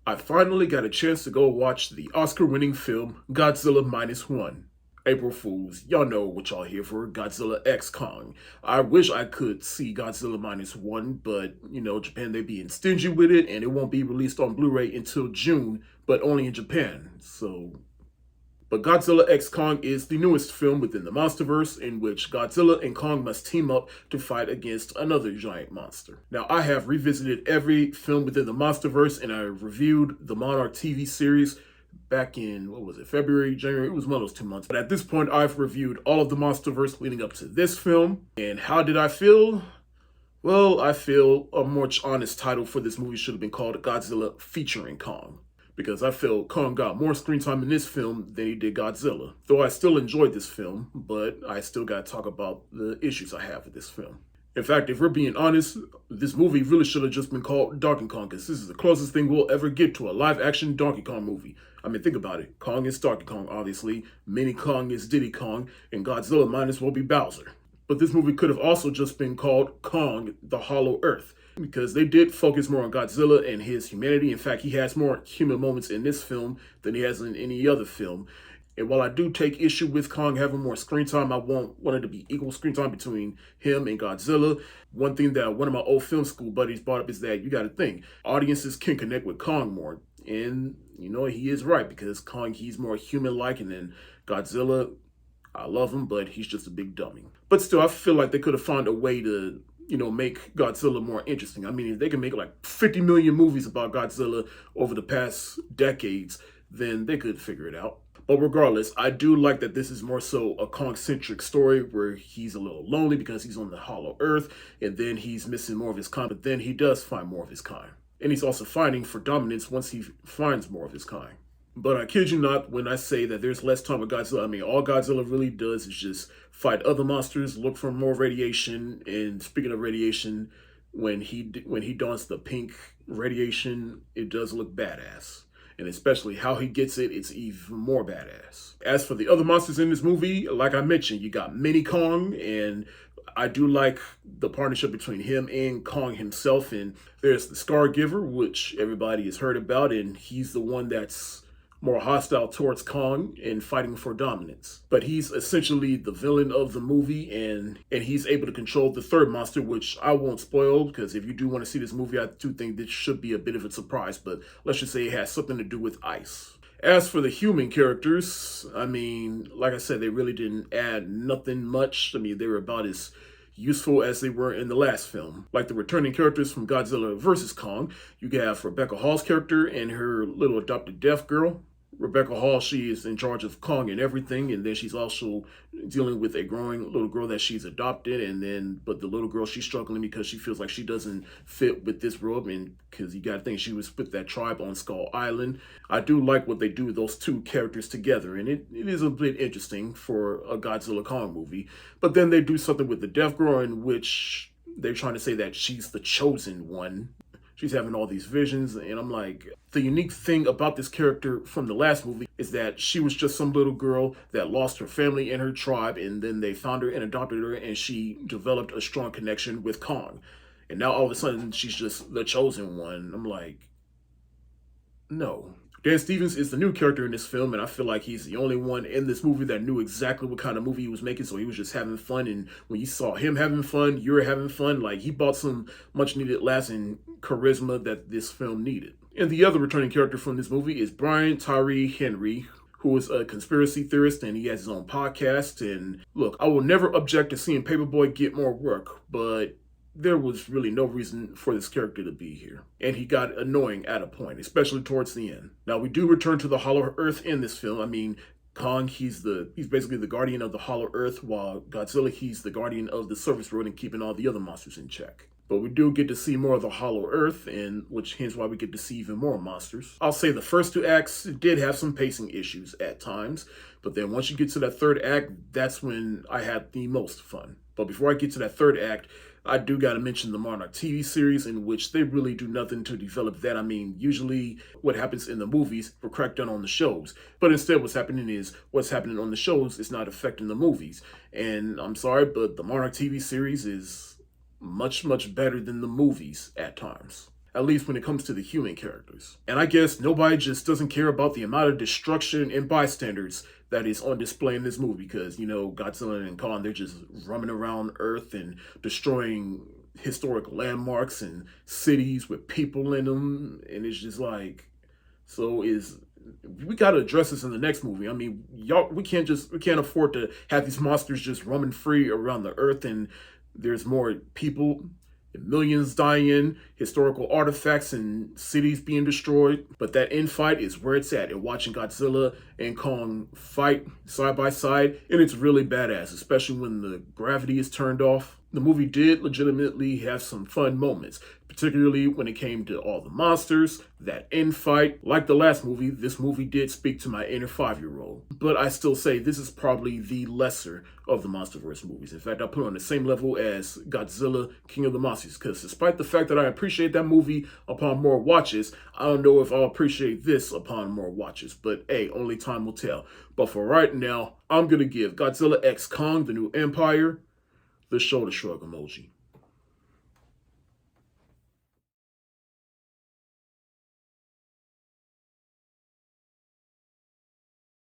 I finally got a chance to go watch the Oscar-winning film Godzilla Minus One. April Fools, y'all know what y'all here for, Godzilla X Kong. I wish I could see Godzilla Minus One, but, Japan, they being stingy with it, and it won't be released on Blu-ray until June, but only in Japan, But Godzilla X Kong is the newest film within the MonsterVerse in which Godzilla and Kong must team up to fight against another giant monster. Now, I have revisited every film within the MonsterVerse, and I reviewed the Monarch TV series back in, February, January? It was one of those 2 months. But at this point, I've reviewed all of the MonsterVerse leading up to this film. And how did I feel? Well, I feel a more honest title for this movie should have been called Godzilla featuring Kong, because I feel Kong got more screen time in this film than he did Godzilla. Though I still enjoyed this film, but I still got to talk about the issues I have with this film. In fact, if we're being honest, this movie really should have just been called Donkey Kong, because this is the closest thing we'll ever get to a live-action Donkey Kong movie. I mean, think about it. Kong is Donkey Kong, obviously. Mini Kong is Diddy Kong, and Godzilla might as well be Bowser. But this movie could have also just been called Kong, the Hollow Earth, because they did focus more on Godzilla and his humanity. In fact, he has more human moments in this film than he has in any other film. And while I do take issue with Kong having more screen time, I want it to be equal screen time between him and Godzilla. One thing that one of my old film school buddies brought up is that you got to think, audiences can connect with Kong more. And, he is right, because Kong, he's more human-like, and then Godzilla, I love him, but he's just a big dummy. But still, I feel like they could have found a way to make Godzilla more interesting. I mean, if they can make like 50 million movies about Godzilla over the past decades, then they could figure it out. But regardless, I do like that this is more so a Kong-centric story where he's a little lonely because he's on the Hollow Earth, and then he's missing more of his kind, but then he does find more of his kind. And he's also fighting for dominance once he finds more of his kind. But I kid you not when I say that there's less time with Godzilla. I mean, all Godzilla really does is just fight other monsters, look for more radiation, and speaking of radiation, when he dons the pink radiation, it does look badass. And especially how he gets it, it's even more badass. As for the other monsters in this movie, like I mentioned, you got Mini Kong, and I do like the partnership between him and Kong himself. And there's the Scar Giver, which everybody has heard about, and he's the one that's more hostile towards Kong and fighting for dominance. But he's essentially the villain of the movie, and he's able to control the third monster, which I won't spoil, because if you do want to see this movie, I do think this should be a bit of a surprise, but let's just say it has something to do with ice. As for the human characters, I mean, like I said, they really didn't add nothing much. I mean, they were about as useful as they were in the last film. Like the returning characters from Godzilla vs. Kong, you have Rebecca Hall's character and her little adopted deaf girl. Rebecca Hall, she is in charge of Kong and everything, and then she's also dealing with a growing little girl that she's adopted, but the little girl, she's struggling because she feels like she doesn't fit with this world, and because you gotta think she was with that tribe on Skull Island. I do like what they do with those two characters together, and it is a bit interesting for a Godzilla Kong movie. But then they do something with the deaf girl in which they're trying to say that she's the chosen one. She's having all these visions, and I'm like, the unique thing about this character from the last movie is that she was just some little girl that lost her family and her tribe, and then they found her and adopted her, and she developed a strong connection with Kong. And now all of a sudden, she's just the chosen one. I'm like, no. Dan Stevens is the new character in this film, and I feel like he's the only one in this movie that knew exactly what kind of movie he was making, so he was just having fun, and when you saw him having fun, you were having fun. Like, he brought some much-needed lasting charisma that this film needed. And the other returning character from this movie is Brian Tyree Henry, who is a conspiracy theorist, and he has his own podcast. And look, I will never object to seeing Paperboy get more work, but there was really no reason for this character to be here. And he got annoying at a point, especially towards the end. Now, we do return to the Hollow Earth in this film. I mean, Kong, he's basically the guardian of the Hollow Earth, while Godzilla, he's the guardian of the surface world and keeping all the other monsters in check. But we do get to see more of the Hollow Earth, and which hence why we get to see even more monsters. I'll say the first two acts did have some pacing issues at times, but then once you get to that third act, that's when I had the most fun. But before I get to that third act, I do got to mention the Monarch TV series, in which they really do nothing to develop that. I mean, usually what happens in the movies will crack down on the shows. But instead what's happening on the shows is not affecting the movies. And I'm sorry, but the Monarch TV series is much, much better than the movies at times. at least when it comes to the human characters. And I guess nobody just doesn't care about the amount of destruction and bystanders that is on display in this movie because, Godzilla and Kong, they're just roaming around Earth and destroying historic landmarks and cities with people in them. And it's just like, we got to address this in the next movie. I mean, we can't afford to have these monsters just roaming free around the Earth and there's more people, millions dying, historical artifacts and cities being destroyed. But that end fight is where it's at. And watching Godzilla and Kong fight side by side, and it's really badass, especially when the gravity is turned off. The movie did legitimately have some fun moments, particularly when it came to all the monsters, that end fight. Like the last movie, this movie did speak to my inner 5-year-old. But I still say this is probably the lesser of the MonsterVerse movies. In fact, I put it on the same level as Godzilla, King of the Monsters, because despite the fact that I appreciate that movie upon more watches, I don't know if I'll appreciate this upon more watches. But hey, only time will tell. But for right now, I'm going to give Godzilla x Kong: The New Empire the shoulder shrug emoji.